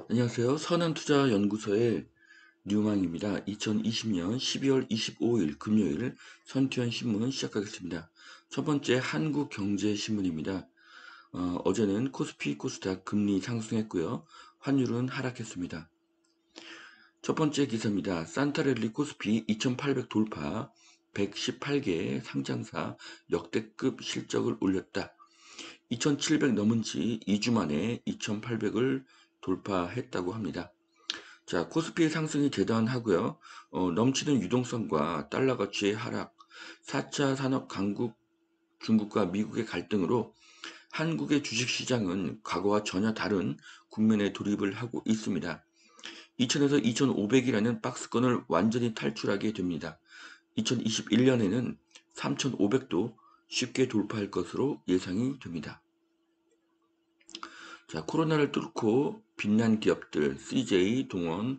안녕하세요. 선한투자연구소의 류망입니다. 2020년 12월 25일 금요일 선투현 신문 시작하겠습니다. 첫 번째 한국경제신문입니다. 어제는 코스피 코스닥 금리 상승했고요. 환율은 하락했습니다. 첫 번째 기사입니다. 산타랠리 코스피 2800 돌파, 118개 상장사 역대급 실적을 올렸다. 2700 넘은 지 2주 만에 2800을 돌파했다고 합니다. 자, 코스피의 상승이 대단하고요. 넘치는 유동성과 달러 가치의 하락, 4차 산업 강국 중국과 미국의 갈등으로 한국의 주식시장은 과거와 전혀 다른 국면에 돌입을 하고 있습니다. 2000에서 2500이라는 박스권을 완전히 탈출하게 됩니다. 2021년에는 3500도 쉽게 돌파할 것으로 예상이 됩니다. 자, 코로나를 뚫고 빛난 기업들, CJ, 동원,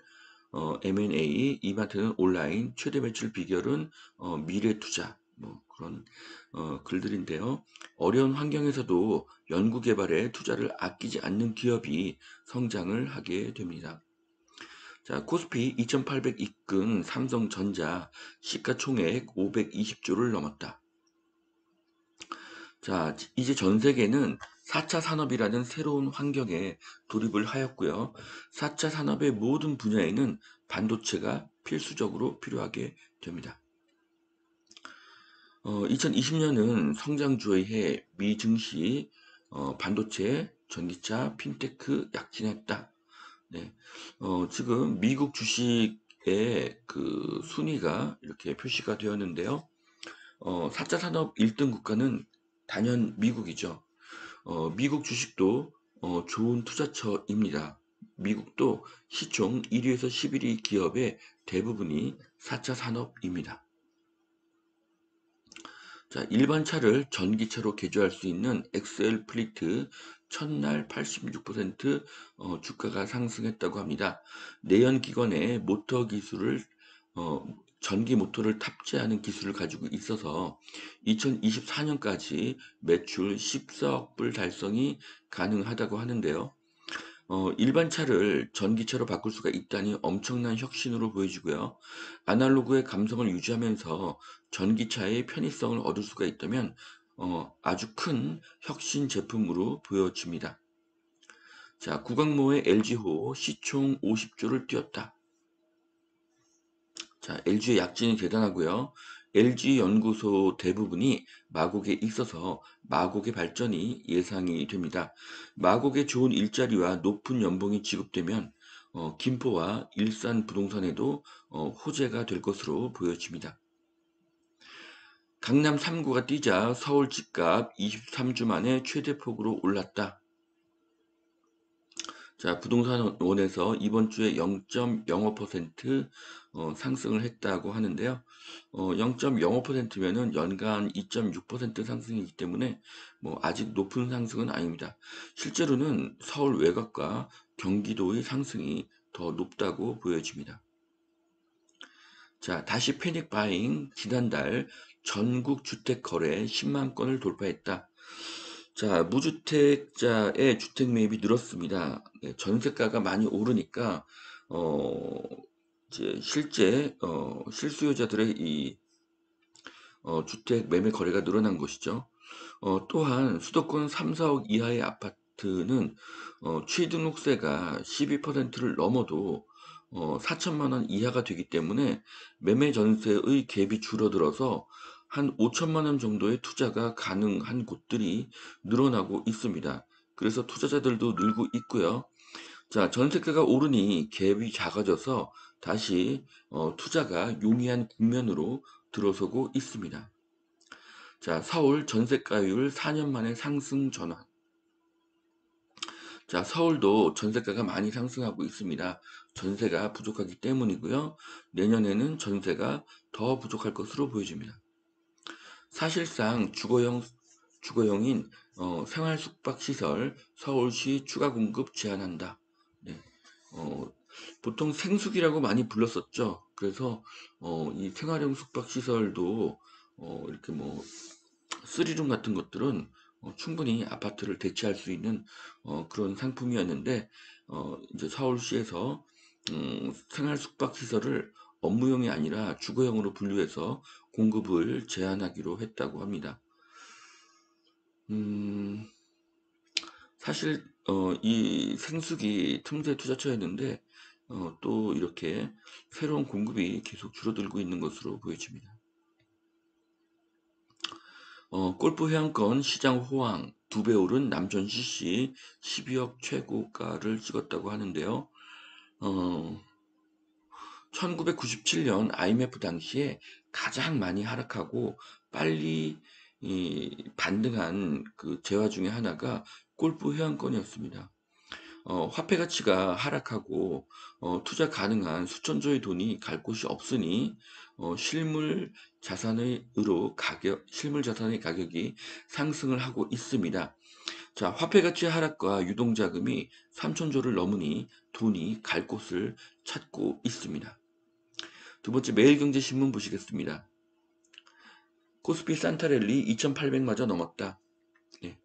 M&A, 이마트는 온라인, 최대 매출 비결은 미래 투자, 뭐 그런 글들인데요. 어려운 환경에서도 연구개발에 투자를 아끼지 않는 기업이 성장을 하게 됩니다. 자, 코스피 2800 이끈 삼성전자 시가총액 520조를 넘었다. 자, 이제 전 세계는 4차 산업이라는 새로운 환경에 돌입을 하였고요. 4차 산업의 모든 분야에는 반도체가 필수적으로 필요하게 됩니다. 2020년은 성장주의 해, 미 증시, 반도체, 전기차, 핀테크 약진했다. 네. 지금 미국 주식의 그 순위가 이렇게 표시가 되었는데요. 4차 산업 1등 국가는 단연 미국이죠. 미국 주식도 좋은 투자처입니다. 미국도 시총 1위에서 11위 기업의 대부분이 4차 산업입니다. 자, 일반 차를 전기차로 개조할 수 있는 엑셀 플리트 첫날 86% 주가가 상승했다고 합니다. 내연기관의 모터 기술을 전기 모터를 탑재하는 기술을 가지고 있어서 2024년까지 매출 14억 불 달성이 가능하다고 하는데요. 일반 차를 전기차로 바꿀 수가 있다니 엄청난 혁신으로 보여지고요. 아날로그의 감성을 유지하면서 전기차의 편의성을 얻을 수가 있다면 아주 큰 혁신 제품으로 보여집니다. 자, 구강모의 LG호 시총 50조를 뛰었다. 자, LG의 약진이 대단하고요. LG 연구소 대부분이 마곡에 있어서 마곡의 발전이 예상이 됩니다. 마곡에 좋은 일자리와 높은 연봉이 지급되면 김포와 일산 부동산에도 호재가 될 것으로 보여집니다. 강남 3구가 뛰자 서울 집값 23주 만에 최대폭으로 올랐다. 자, 부동산원에서 이번 주에 0.05% 상승을 했다고 하는데요. 0.05%면은 연간 2.6% 상승이기 때문에 뭐 아직 높은 상승은 아닙니다. 실제로는 서울 외곽과 경기도의 상승이 더 높다고 보여집니다. 자, 다시 패닉 바잉 지난달 전국 주택 거래 10만 건을 돌파했다. 자, 무주택자의 주택 매입이 늘었습니다. 네, 전세가가 많이 오르니까 어, 이제 실제 실수요자들의 이 주택 매매 거래가 늘어난 것이죠. 또한 수도권 3, 4억 이하의 아파트는 취등록세가 12%를 넘어도 4천만 원 이하가 되기 때문에 매매 전세의 갭이 줄어들어서 한 5천만 원 정도의 투자가 가능한 곳들이 늘어나고 있습니다. 그래서 투자자들도 늘고 있고요. 자, 전세가가 오르니 갭이 작아져서 다시 투자가 용이한 국면으로 들어서고 있습니다. 자, 서울 전세가율 4년 만에 상승 전환. 자, 서울도 전세가가 많이 상승하고 있습니다. 전세가 부족하기 때문이고요. 내년에는 전세가 더 부족할 것으로 보여집니다. 사실상 주거용인 생활 숙박시설 서울시 추가 공급 제한한다. 네. 어, 보통 생숙이라고 많이 불렀었죠. 그래서 이 생활형 숙박시설도 이렇게 뭐 쓰리룸 같은 것들은 충분히 아파트를 대체할 수 있는 그런 상품이었는데 이제 서울시에서 생활 숙박 시설을 업무용이 아니라 주거용으로 분류해서 공급을 제한하기로 했다고 합니다. 음, 사실 이 생수기 틈새 투자처였는데 또 이렇게 새로운 공급이 계속 줄어들고 있는 것으로 보여집니다. 골프 회원권 시장 호황 2배 오른 남전 CC 12억 최고가를 찍었다고 하는데요. 어, 1997년 IMF 당시에 가장 많이 하락하고 빨리 반등한 그 재화 중에 하나가 골프 회원권이었습니다. 화폐 가치가 하락하고 투자 가능한 수천조의 돈이 갈 곳이 없으니 실물 자산의 가격이 상승을 하고 있습니다. 자, 화폐 가치 하락과 유동자금이 3천조를 넘으니 돈이 갈 곳을 찾고 있습니다. 두 번째 매일경제신문 보시겠습니다. 코스피 산타랠리 2800마저 넘었다. 예.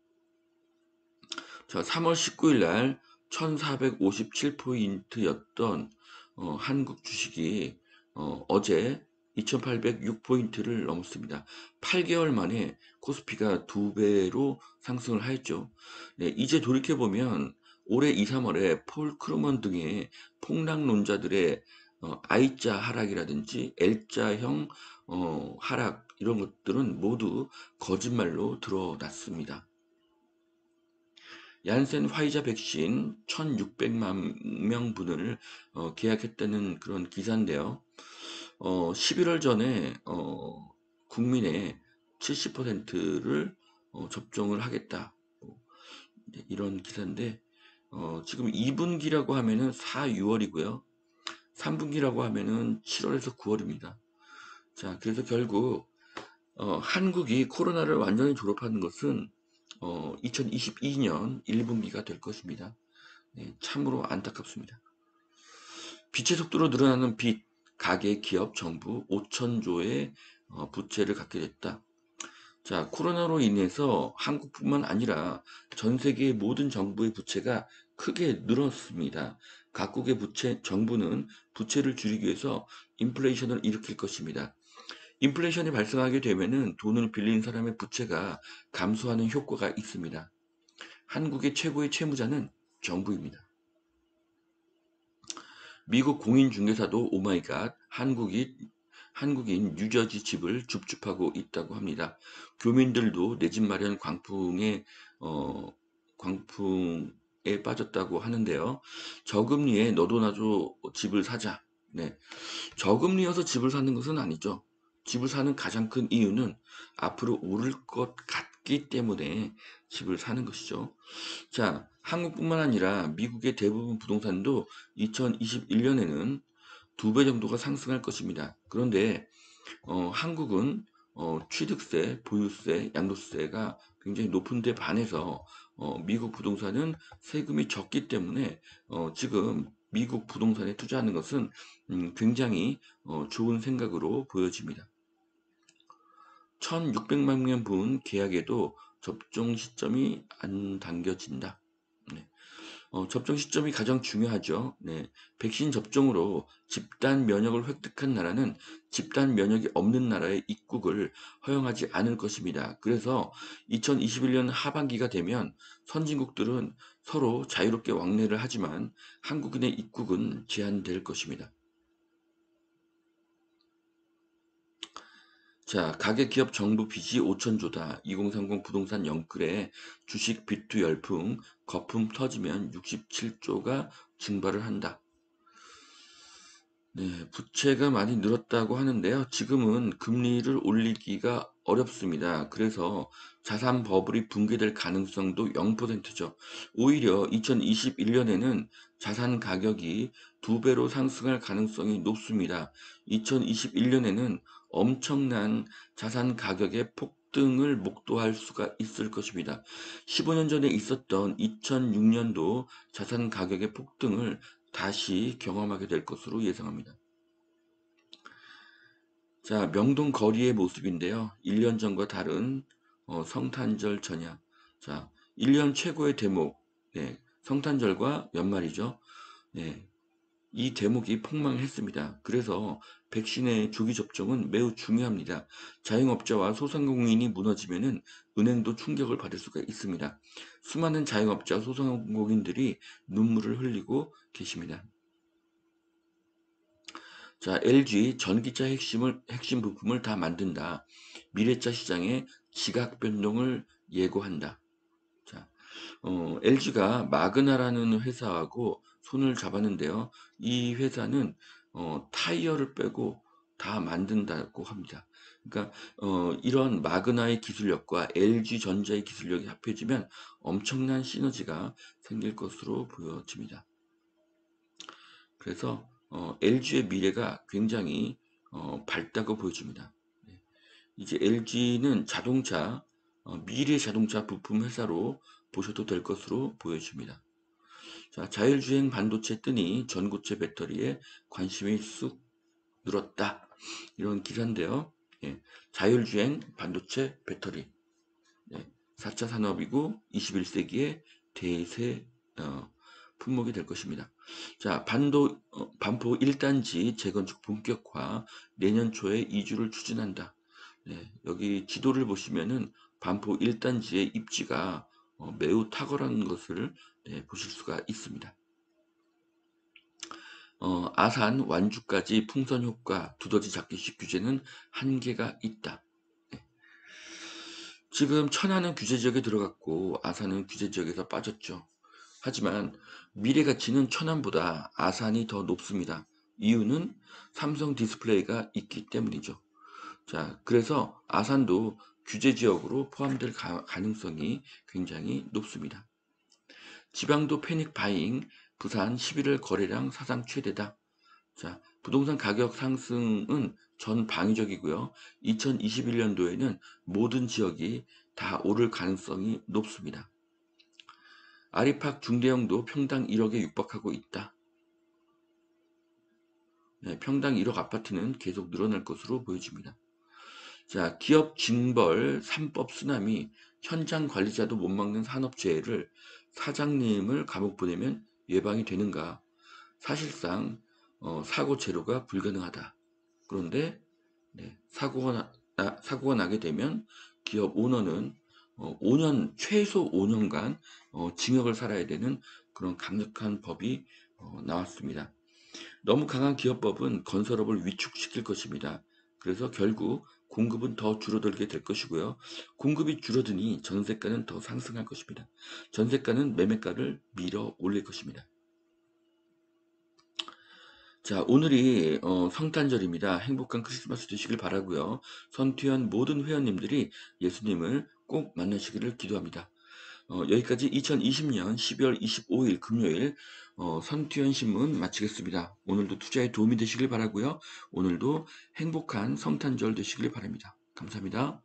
자, 3월 19일 날 1457포인트였던 한국 주식이 어제 2806포인트를 넘었습니다. 8개월 만에 코스피가 2배로 상승을 하였죠. 네, 이제 돌이켜보면 올해 2, 3월에 폴 크루먼 등의 폭락론자들의 I자 하락이라든지 L자형 하락 이런 것들은 모두 거짓말로 드러났습니다. 얀센 화이자 백신 1600만 명분을 계약했다는 그런 기사인데요. 11월 전에 국민의 70%를 접종을 하겠다. 이런 기사인데 지금 2분기라고 하면은 4, 6월이고요. 3분기라고 하면은 7월에서 9월입니다. 자, 그래서 결국 한국이 코로나를 완전히 졸업하는 것은 2022년 1분기가 될 것입니다. 네, 참으로 안타깝습니다. 빛의 속도로 늘어나는 빚, 가계, 기업, 정부 5천조의 부채를 갖게 됐다. 자, 코로나로 인해서 한국뿐만 아니라 전 세계의 모든 정부의 부채가 크게 늘었습니다. 각국의 정부는 부채를 줄이기 위해서 인플레이션을 일으킬 것입니다. 인플레이션이 발생하게 되면은 돈을 빌린 사람의 부채가 감소하는 효과가 있습니다. 한국의 최고의 채무자는 정부입니다. 미국 공인중개사도 오마이갓 한국인 뉴저지 집을 줍줍하고 있다고 합니다. 교민들도 내 집 마련 광풍에 빠졌다고 하는데요. 저금리에 너도 나도 집을 사자. 네. 저금리여서 집을 사는 것은 아니죠. 집을 사는 가장 큰 이유는 앞으로 오를 것 같기 때문에 집을 사는 것이죠. 자, 한국뿐만 아니라 미국의 대부분 부동산도 2021년에는 2배 정도가 상승할 것입니다. 그런데 한국은 취득세, 보유세, 양도세가 굉장히 높은데 반해서 미국 부동산은 세금이 적기 때문에 지금 미국 부동산에 투자하는 것은 굉장히 좋은 생각으로 보여집니다. 1600만 명분 계약에도 접종 시점이 안 당겨진다. 네. 접종 시점이 가장 중요하죠. 네. 백신 접종으로 집단 면역을 획득한 나라는 집단 면역이 없는 나라의 입국을 허용하지 않을 것입니다. 그래서 2021년 하반기가 되면 선진국들은 서로 자유롭게 왕래를 하지만 한국인의 입국은 제한될 것입니다. 자, 가계기업 정부 빚이 5천조다. 2030 부동산 영끌에 주식 비투 열풍, 거품 터지면 67조가 증발을 한다. 네, 부채가 많이 늘었다고 하는데요. 지금은 금리를 올리기가 어렵습니다. 그래서 자산 버블이 붕괴될 가능성도 0%죠. 오히려 2021년에는 자산 가격이 2배로 상승할 가능성이 높습니다. 2021년에는 엄청난 자산 가격의 폭등을 목도할 수가 있을 것입니다. 15년 전에 있었던 2006년도 자산 가격의 폭등을 다시 경험하게 될 것으로 예상합니다. 자, 명동 거리의 모습인데요. 1년 전과 다른 성탄절 전야. 자, 1년 최고의 대목, 성탄절과 연말이죠. 네, 이 대목이 폭망했습니다. 그래서 백신의 조기 접종은 매우 중요합니다. 자영업자와 소상공인이 무너지면은 은행도 충격을 받을 수가 있습니다. 수많은 자영업자, 소상공인들이 눈물을 흘리고 계십니다. 자, LG 전기차 핵심 부품을 다 만든다. 미래차 시장의 지각 변동을 예고한다. 자, LG가 마그나라는 회사하고 손을 잡았는데요. 이 회사는 타이어를 빼고 다 만든다고 합니다. 그러니까 이런 마그나의 기술력과 LG전자의 기술력이 합해지면 엄청난 시너지가 생길 것으로 보여집니다. 그래서 LG의 미래가 굉장히 밝다고 보여집니다. 네. 이제 LG는 자동차, 미래 자동차 부품 회사로 보셔도 될 것으로 보여집니다. 자, 자율주행 반도체 뜨니 전고체 배터리에 관심이 쑥 늘었다. 이런 기사인데요. 예, 자율주행 반도체 배터리. 4차 산업이고 21세기의 대세 품목이 될 것입니다. 자, 반포 1단지 재건축 본격화 내년 초에 이주를 추진한다. 여기 지도를 보시면은 반포 1단지의 입지가 매우 탁월한 것을 보실 수가 있습니다. 아산, 완주까지 풍선 효과, 두더지 잡기식 규제는 한계가 있다. 지금 천안은 규제지역에 들어갔고 아산은 규제지역에서 빠졌죠. 하지만 미래 가치는 천안보다 아산이 더 높습니다. 이유는 삼성 디스플레이가 있기 때문이죠. 자, 그래서 아산도 규제지역으로 포함될 가능성이 굉장히 높습니다. 지방도 패닉 바잉, 부산 11월 거래량 사상 최대다. 자, 부동산 가격 상승은 전 방위적이고요. 2021년도에는 모든 지역이 다 오를 가능성이 높습니다. 아리팍 중대형도 평당 1억에 육박하고 있다. 평당 1억 아파트는 계속 늘어날 것으로 보여집니다. 자, 기업 징벌 3법 쓰나미, 현장 관리자도 못 막는 산업재해를 사장님을 감옥 보내면 예방이 되는가? 사실상 사고 제로가 불가능하다. 그런데 사고가 나게 되면 기업 오너는 5년 최소 5년간 징역을 살아야 되는 그런 강력한 법이 나왔습니다. 너무 강한 기업법은 건설업을 위축시킬 것입니다. 그래서 결국 공급은 더 줄어들게 될 것이고요. 공급이 줄어드니 전세가는 더 상승할 것입니다. 전세가는 매매가를 밀어 올릴 것입니다. 자, 오늘이 성탄절입니다. 행복한 크리스마스 되시길 바라고요. 선투현 모든 회원님들이 예수님을 꼭 만나시기를 기도합니다. 여기까지 2020년 12월 25일 금요일 선투현 신문 마치겠습니다. 오늘도 투자에 도움이 되시길 바라고요. 오늘도 행복한 성탄절 되시길 바랍니다. 감사합니다.